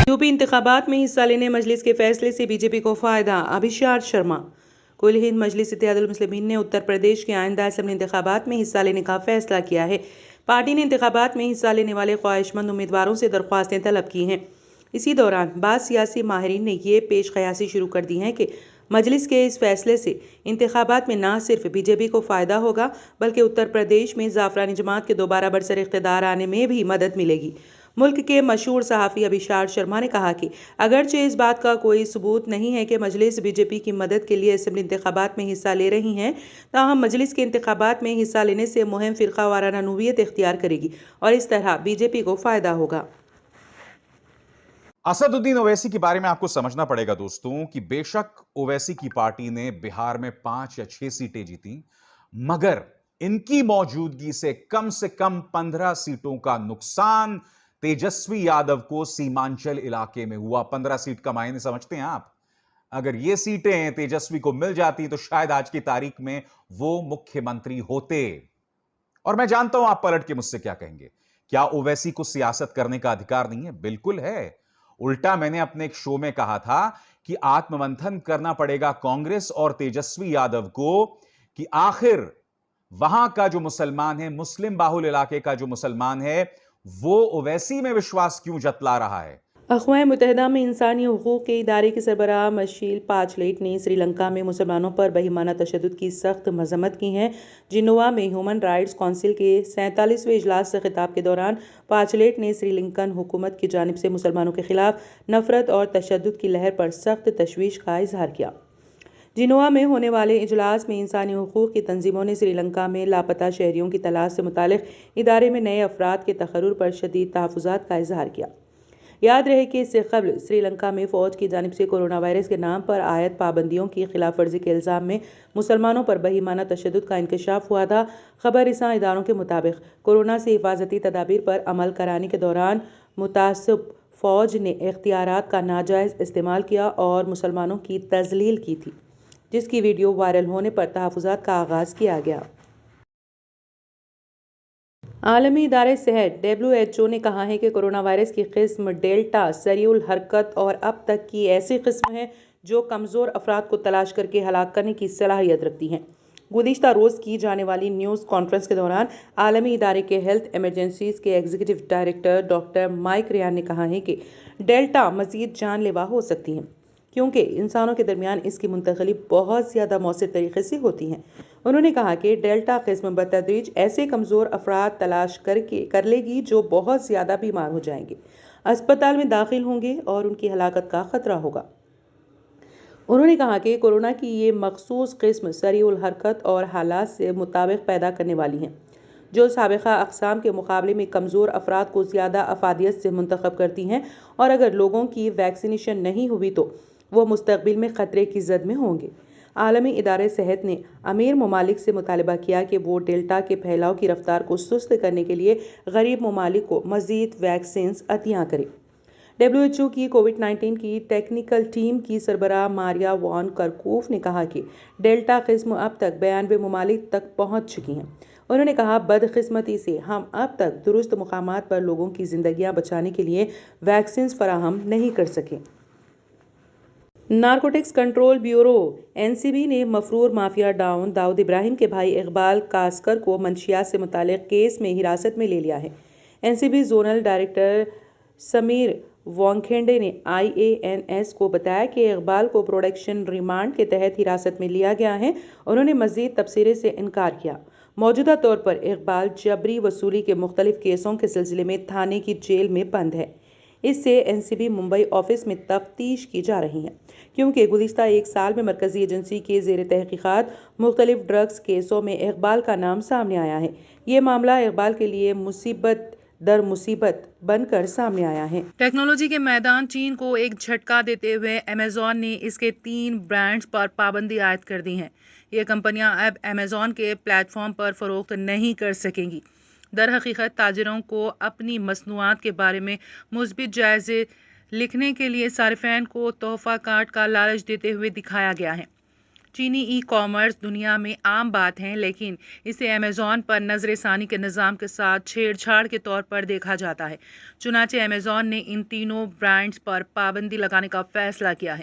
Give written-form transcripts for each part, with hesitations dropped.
UP इंतखाबात में हिस्सा लेने मजलिस के फैसले से बीजेपी को फायदा। अभिषार शर्मा। कुल हिंद मजलिस इत्तेहादुल मुस्लिमीन ने उत्तर प्रदेश के आइंदा असेंबली इंतखाबात में हिस्सा लेने का फैसला किया है। पार्टी ने इंतखाबात में हिस्सा लेने वाले ख्वाहिशमंद उम्मीदवारों से दरख्वास्तें तलब की हैं। इसी दौरान बाद सियासी माहिरीन ने ये पेश क़यासी शुरू कर दी है कि मजलिस के इस फैसले से इंतखाबात में न सिर्फ बीजेपी को फ़ायदा होगा बल्कि उत्तर प्रदेश में ज़ाफ़रानी जमात के दोबारा बरसर इक़्तिदार आने में भी मदद मिलेगी। मुल्क के मशहूर सहाफ़ी अभिषार शर्मा ने कहा कि अगरचे इस बात का कोई सबूत नहीं है कि मजलिस बीजेपी की मदद के लिए असेंबली इंतखाबात में हिस्सा ले रही हैं, ताहम मजलिस के इंतखाबात में हिस्सा लेने से मुहिम फ़िरका वाराना नूवियत इख्तियार करेगी और इस तरह बीजेपी को फ़ायदा होगा। असदुद्दीन ओवैसी के बारे में आपको समझना पड़ेगा दोस्तों कि बेशक ओवैसी की पार्टी ने बिहार में 5 या 6 सीटें जीती, मगर इनकी मौजूदगी से कम 15 सीटों का नुकसान तेजस्वी यादव को सीमांचल इलाके में हुआ। 15 सीट का मायने समझते हैं आप? अगर ये सीटें तेजस्वी को मिल जाती तो शायद आज की तारीख में वो मुख्यमंत्री होते। और मैं जानता हूं आप पलट के मुझसे क्या कहेंगे। क्या ओवैसी को सियासत करने का अधिकार नहीं है? बिल्कुल है। उल्टा मैंने अपने एक शो में कहा था कि आत्ममंथन करना पड़ेगा कांग्रेस और तेजस्वी यादव को कि आखिर वहां का जो मुसलमान है, मुस्लिम बाहुल इलाके का जो मुसलमान है, वो ओवैसी में विश्वास क्यों जतला रहा है। अक़वाम मुत्तहिदा में इंसानी हुकूक़ के इदारे के सरबराह मशील पाचलेट ने श्रीलंका में मुसलमानों पर बेईमाना तशद्दुद की सख्त मज़म्मत की है। जिनेवा में ह्यूमन राइट्स काउंसिल के 47वें इजलास से खिताब के दौरान पाचलेट ने श्रीलंकन हुकूमत की जानिब से मुसलमानों के खिलाफ नफरत और तशद्दुद की लहर पर सख्त तशवीश का इजहार किया। जिनेवा में होने वाले इजलास में इंसानी हुकूक़ की तंजीमों ने श्रीलंका में लापता शहरियों की तलाश से मुतालिक इदारे में नए अफराद के तकर्रुर पर शदीद तहफ़्फ़ुज़ात का इजहार किया। याद रहे कि इससे कबल श्रीलंका में फ़ौज की जानिब से कोरोना वायरस के नाम पर आयद पाबंदियों की खिलाफ वर्जी के इल्ज़ाम में मुसलमानों पर बेईमाना तशद्दुद का इंकशाफ हुआ था। खबर रिसां इदारों के मुताबिक कोरोना से हिफाजती तदाबीर पर अमल कराने के दौरान मुतासिब फ़ौज ने इख्तियारात का नाजायज़ इस्तेमाल किया और मुसलमानों की तज़लील की थी, जिसकी वीडियो वायरल होने पर तहफ़्फ़ुज़ात का आगाज़ किया गया। आलमी इदारे सेहत WHO ने कहा है कि कोरोना वायरस की किस्म डेल्टा सरीउल हरकत और अब तक की ऐसी किस्म है जो कमज़ोर अफराद को तलाश करके हलाक करने की सलाहियत रखती हैं। गुज़िश्ता रोज़ की जाने वाली न्यूज़ कॉन्फ्रेंस के दौरान आलमी इदारे के हेल्थ एमरजेंसीज़ के executive director doctor Mike Ryan ने कहा है कि डेल्टा मज़ीद जानलेवा हो सकती हैं, क्योंकि इंसानों के दरमियान इसकी मुंतकली बहुत ज़्यादा मौसर तरीके से होती हैं। उन्होंने कहा कि डेल्टा किस्म बतदरीज ऐसे कमज़ोर अफराद तलाश कर लेगी जो बहुत ज़्यादा बीमार हो जाएंगे, अस्पताल में दाखिल होंगे और उनकी हलाकत का ख़तरा होगा। उन्होंने कहा कि कोरोना की ये मखसूस किस्म सरीउल हरकत और हालात से मुताबिक पैदा करने वाली हैं, जो साबिक़ा अक़साम के मुकाबले में कमज़ोर अफराद को ज़्यादा अफादियत से मुंतखब करती हैं, और अगर लोगों की वैक्सीनेशन नहीं हुई तो वो मुस्तक़बिल में ख़तरे की ज़द में होंगे। आलमी इदारे सेहत ने अमीर ममालिक से मुतालबा किया कि वो डेल्टा के फैलाव की रफ्तार को सुस्त करने के लिए गरीब ममालिक को मज़ीद वैक्सीन्स अतिया करें। WHO की कोविड-19 की टेक्निकल टीम की सरबराह मारिया वॉन करकूफ ने कहा कि डेल्टा किस्म अब तक 92 ममालिक तक पहुँच चुकी हैं। उन्होंने कहा, बदकिस्मती से हम अब तक दुरुस्त मुकामात पर लोगों की ज़िंदगियाँ बचाने के लिए वैक्सीन फराहम नहीं कर सके। नारकोटिक्स कंट्रोल ब्यूरो NCB ने मफरूर माफिया डॉन दाऊद इब्राहिम के भाई इकबाल कासकर को मंशियात से मुतालिक केस में हिरासत में ले लिया है। NCB zonal director Sameer Wankhede ने IANS को बताया कि इकबाल को प्रोडक्शन रिमांड के तहत हिरासत में लिया गया है। उन्होंने मज़ीद तबसरे से इनकार किया। मौजूदा तौर पर इकबाल जबरी वसूली के मुख्तलिफ केसों के सिलसिले में थाने की जेल में बंद है। इससे NCB मुंबई ऑफिस में तफ्तीश की जा रही है, क्योंकि गुज़िश्ता एक साल में मरकज़ी एजेंसी के ज़ेर तहक़ीक़ात मुख्तलिफ ड्रग्स केसों में इकबाल का नाम सामने आया है। ये मामला इकबाल के लिए मुसीबत दर मुसीबत बनकर सामने आया है। टेक्नोलॉजी के मैदान चीन को एक झटका देते हुए अमेज़ॉन ने इसके 3 ब्रांड्स पर पाबंदी आयद कर दी है। ये कंपनियां अब अमेज़ॉन के प्लेटफॉर्म पर फ़रोख्त नहीं कर सकेंगी। दर हकीकत ताजिरों को अपनी मसनूआत के बारे में मुस्बित जायज़े लिखने के लिए सारिफ़ैन को तोहफ़ा कार्ड का लालच देते हुए दिखाया गया है। چینی ای کامرس دنیا میں عام بات ہیں، لیکن اسے امیزون پر نظر ثانی کے نظام کے ساتھ چھیڑ چھاڑ کے طور پر دیکھا جاتا ہے۔ چنانچہ امیزون نے ان تینوں برانڈز پر پابندی لگانے کا فیصلہ کیا ہے۔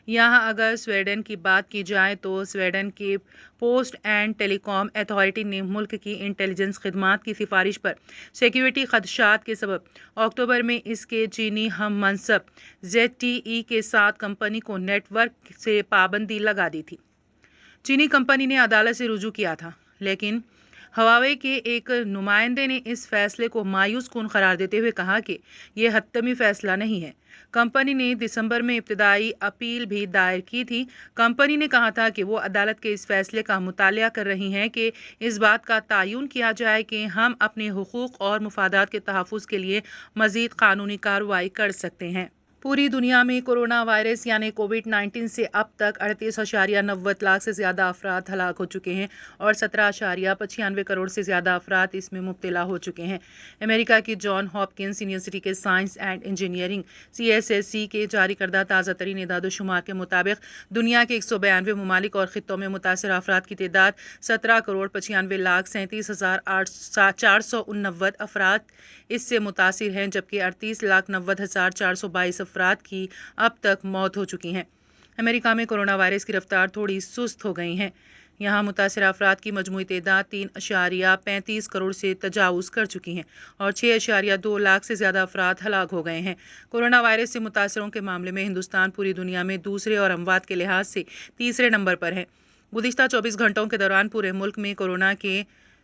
یہاں اگر سویڈن کی بات کی جائے تو سویڈن کی post and telecom authority نے ملک کی انٹیلیجنس خدمات کی سفارش پر سیکیورٹی خدشات کے سبب اکتوبر میں اس کے چینی ہم منصب ZTE کے ساتھ کمپنی کو نیٹ ورک سے پابندی لگا دی تھی۔ چینی کمپنی نے عدالت سے رجوع کیا تھا، لیکن ہواوے کے ایک نمائندے نے اس فیصلے کو مایوس کن قرار دیتے ہوئے کہا کہ یہ حتمی فیصلہ نہیں ہے۔ کمپنی نے دسمبر میں ابتدائی اپیل بھی دائر کی تھی۔ کمپنی نے کہا تھا کہ وہ عدالت کے اس فیصلے کا مطالعہ کر رہی ہے کہ اس بات کا تعین کیا جائے کہ ہم اپنے حقوق اور مفادات کے تحفظ کے لیے مزید قانونی کارروائی کر سکتے ہیں۔ پوری دنیا میں کورونا وائرس یعنی کووڈ-19 سے اب تک 38.90 لاکھ سے زیادہ افراد ہلاک ہو چکے ہیں اور 17.95 کروڑ سے زیادہ افراد اس میں مبتلا ہو چکے ہیں۔ امریکہ کی جان ہاپکنس یونیورسٹی کے سائنس اینڈ انجینئرنگ CSSC کے جاری کردہ تازہ ترین اعداد و شمار کے مطابق دنیا کے 192 ممالک اور خطوں میں متاثرہ افراد کی تعداد 17.95 لاکھ افراد اس سے متاثر ہیں، جبکہ 38,90,422 افراد کی اب تک موت ہو چکی ہے۔ امریکہ میں کورونا وائرس کی رفتار تھوڑی سست ہو گئی ہے۔ یہاں متاثرہ افراد کی مجموعی تعداد 3.35 کروڑ سے تجاوز کر چکی ہے اور 6.2 لاکھ سے زیادہ افراد ہلاک ہو گئے ہیں۔ کورونا وائرس سے متاثروں کے معاملے میں ہندوستان پوری دنیا میں دوسرے اور اموات کے لحاظ سے تیسرے نمبر پر ہے۔ گزشتہ 24 گھنٹوں کے دوران پورے ملک میں کورونا کے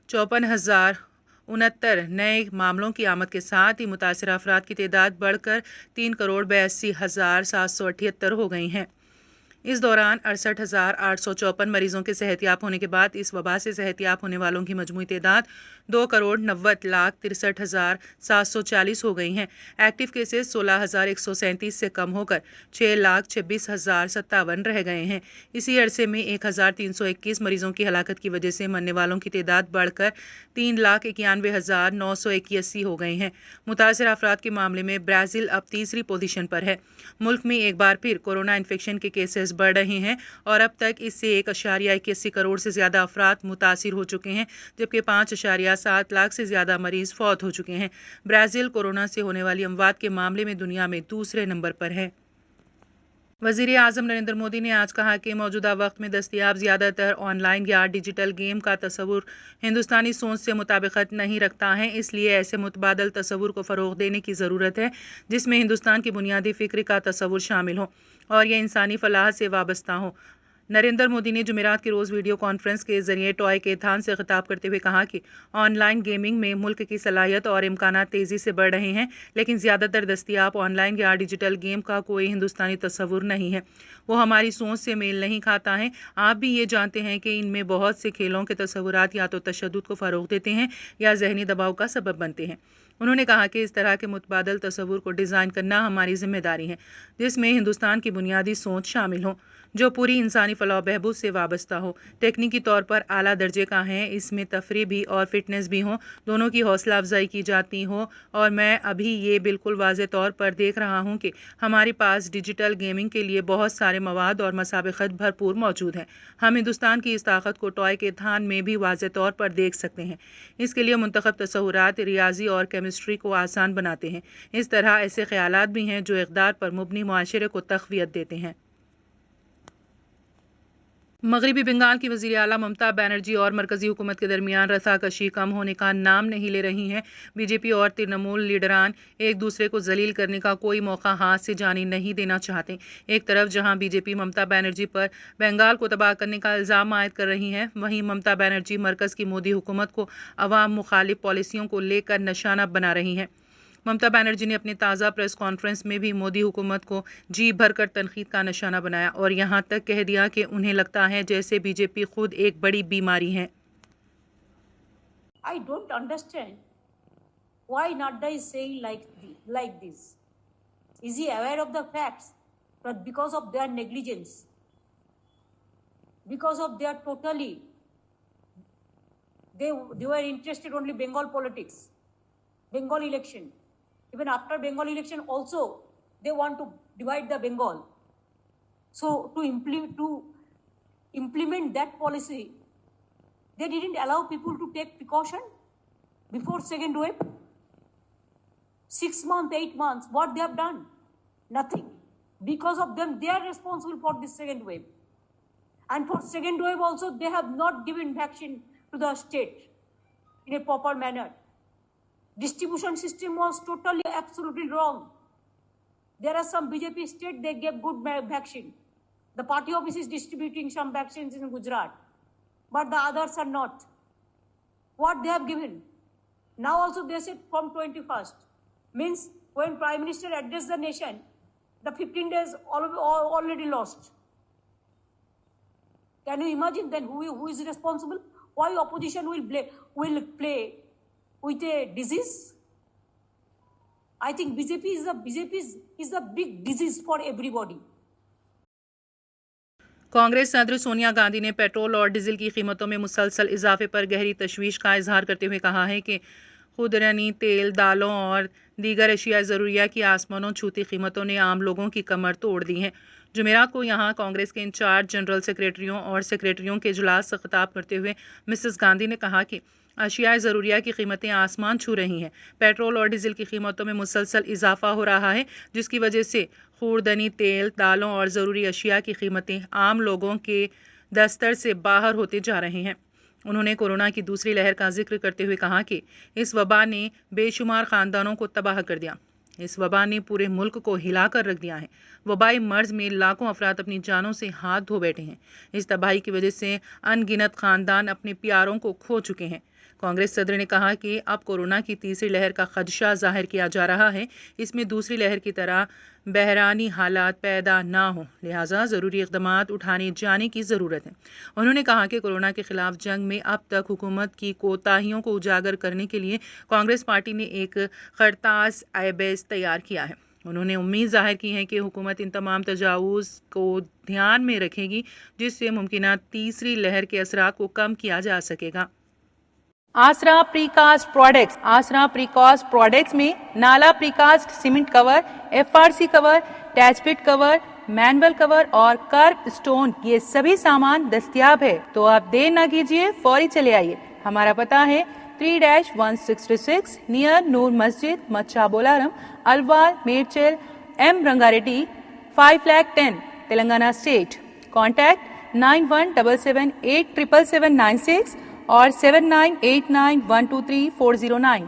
54,069 نئے معاملوں کی آمد کے ساتھ ہی متاثرہ افراد کی تعداد بڑھ کر 3,82,778 ہو گئی ہے۔ اس دوران 68,854 مریضوں کے صحت یاب ہونے کے بعد اس وبا سے صحت یاب ہونے والوں کی مجموعی تعداد 2,90,63,740 ہو گئی ہے۔ ایکٹیو کیسز 16,137 سے کم ہو کر 6,26,057 رہ گئے ہیں۔ اسی عرصے میں 1,321 مریضوں کی ہلاکت کی وجہ سے مرنے والوں کی تعداد بڑھ کر 3,91,981 ہو گئی ہے۔ متاثرہ افراد کے معاملے میں برازیل اب تیسری پوزیشن پر ہے۔ ملک میں ایک بار پھر کورونا انفیکشن کے کیسز بڑھ رہے ہیں اور اب تک اس سے 1.81 کروڑ سے زیادہ افراد متاثر ہو چکے ہیں، جبکہ 5.7 لاکھ سے زیادہ مریض فوت ہو چکے ہیں۔ برازیل کورونا سے ہونے والی اموات کے معاملے میں دنیا میں دوسرے نمبر پر ہے۔ وزیر اعظم نریندر مودی نے آج کہا کہ موجودہ وقت میں دستیاب زیادہ تر آن لائن یا ڈیجیٹل گیم کا تصور ہندوستانی سوچ سے مطابقت نہیں رکھتا ہے، اس لیے ایسے متبادل تصور کو فروغ دینے کی ضرورت ہے جس میں ہندوستان کی بنیادی فکر کا تصور شامل ہو اور یہ انسانی فلاح سے وابستہ ہو۔ نریندر مودی نے جمعرات کے روز ویڈیو کانفرنس کے ذریعے ٹوئے کیتھان سے خطاب کرتے ہوئے کہا کہ آن لائن گیمنگ میں ملک کی صلاحیت اور امکانات تیزی سے بڑھ رہے ہیں، لیکن زیادہ تر دستیاب آن لائن یا ڈیجیٹل گیم کا کوئی ہندوستانی تصور نہیں ہے۔ وہ ہماری سوچ سے میل نہیں کھاتا ہے۔ آپ بھی یہ جانتے ہیں کہ ان میں بہت سے کھیلوں کے تصورات یا تو تشدد کو فروغ دیتے ہیں یا ذہنی دباؤ کا سبب بنتے ہیں۔ انہوں نے کہا کہ اس طرح کے متبادل تصور کو ڈیزائن کرنا ہماری ذمہ داری ہے، جس میں ہندوستان کی بنیادی سوچ شامل ہو، جو پوری انسانی فلاح و بہبود سے وابستہ ہو، تکنیکی طور پر اعلیٰ درجے کا ہے، اس میں تفریح بھی اور فٹنس بھی ہو، دونوں کی حوصلہ افزائی کی جاتی ہو۔ اور میں ابھی یہ بالکل واضح طور پر دیکھ رہا ہوں کہ ہمارے پاس ڈیجیٹل گیمنگ کے لیے بہت سارے مواد اور مسابقت بھرپور موجود ہیں۔ ہم ہندوستان کی اس طاقت کو ٹوئے کیتھان میں بھی واضح طور پر دیکھ سکتے ہیں۔ اس کے لیے منتخب تصورات ریاضی اور کیمسٹری کو آسان بناتے ہیں۔ اس طرح ایسے خیالات بھی ہیں جو اقدار پر مبنی معاشرے کو تقویت دیتے ہیں۔ مغربی بنگال کی وزیر اعلیٰ ممتا بنرجی اور مرکزی حکومت کے درمیان رساکشی کم ہونے کا نام نہیں لے رہی ہے۔ BJP اور ترنمول لیڈران ایک دوسرے کو ذلیل کرنے کا کوئی موقع ہاتھ سے جانے نہیں دینا چاہتے۔ ایک طرف جہاں BJP ممتا بنرجی پر بنگال کو تباہ کرنے کا الزام عائد کر رہی ہے، وہیں ممتا بنرجی مرکز کی مودی حکومت کو عوام مخالف پالیسیوں کو لے کر نشانہ بنا رہی ہیں۔ ممتا بنرجی نے اپنی تازہ پریس کانفرنس میں بھی مودی حکومت کو جی بھر کر تنقید کا نشانہ بنایا اور یہاں تک کہہ دیا کہ انہیں لگتا ہے جیسے BJP خود ایک بڑی بیماری ہے۔ I don't understand why Nadda is saying like this. Is he aware of the facts? But because of their negligence, because of their totally, they were interested only Bengal politics, Bengal election. Even after Bengal election also, they want to divide the Bengal. So to implement that policy, they didn't allow people to take precaution before second wave. 6 months, 8 months, what they have done? Nothing. Because of them, they are responsible for this second wave. And for second wave also, they have not given vaccine to the state in a proper manner. Distribution system was totally, absolutely wrong. There are some BJP states, they gave good vaccine. The party office is distributing some vaccines in Gujarat, but the others are not. What they have given? Now also they said from 21st. Means when Prime Minister addressed the nation, the 15 days already lost. Can you imagine then who is responsible? Why opposition will play with a disease? I think BJP is a big disease for everybody. Congress सदर सोनिया गांधी ने petrol और diesel की कीमतों में मुसलसल इजाफे पर गहरी तशवीश का इजहार करते हुए कहा है कि खुदरनी तेल, दालों और दीगर अशिया ज़रूरिया की आसमानों छूती कीमतों ने आम लोगों की कमर तोड़ दी है। जुमेरात को यहाँ कांग्रेस के इंचार्ज जनरल सेक्रेटरियों और सेक्रेटरियों के इजलास से खिताब करते हुए मिसेस गांधी ने कहा कि अशिया ज़रूरिया की कीमतें आसमान छू रही हैं। पेट्रोल और डीजल की कीमतों में मुसलसल इजाफा हो रहा है, जिसकी वजह से खुर्दनी तेल, दालों और ज़रूरी अशिया की कीमतें आम लोगों के दस्तर से बाहर होते जा रहे हैं। उन्होंने कोरोना की दूसरी लहर का जिक्र करते हुए कहा कि इस वबा ने बेशुमार ख़ानदानों को तबाह कर दिया। इस वबा ने पूरे मुल्क को हिला कर रख दिया है। वबाई मर्ज में लाखों अफराद अपनी जानों से हाथ धो बैठे हैं। इस तबाही की वजह से अनगिनत ख़ानदान अपने प्यारों को खो चुके हैं। कांग्रेस सदर ने कहा कि अब कोरोना की तीसरी लहर का खदशा जाहिर किया जा रहा है। इसमें दूसरी लहर की तरह बहरानी हालात पैदा ना हो, लिहाजा ज़रूरी इक़दामात उठाने जाने की ज़रूरत है। उन्होंने कहा कि कोरोना के ख़िलाफ़ जंग में अब तक हुकूमत की कोताहियों को उजागर करने के लिए कांग्रेस पार्टी ने एक खरतास आयबेस तैयार किया है। उन्होंने उम्मीद जाहिर की है कि हुकूमत इन तमाम तजावुज़ को ध्यान में रखेगी, जिससे मुमकिन तीसरी लहर के असरात को कम किया जा सकेगा। आसरा प्रीकास्ट प्रोडक्ट्स में नाला precast cement cover, FRC cover, catch pit cover, manual cover और कर्व स्टोन, ये सभी सामान दस्तयाब है। तो आप देर ना कीजिए, फौरी चले आइए। हमारा पता है 3-166 near Noor Masjid, Macha Bolarum, Alwar, Medchal, M Rangareddy, 5,10,000 Telangana state. Contact 9177787796 और 7989123409।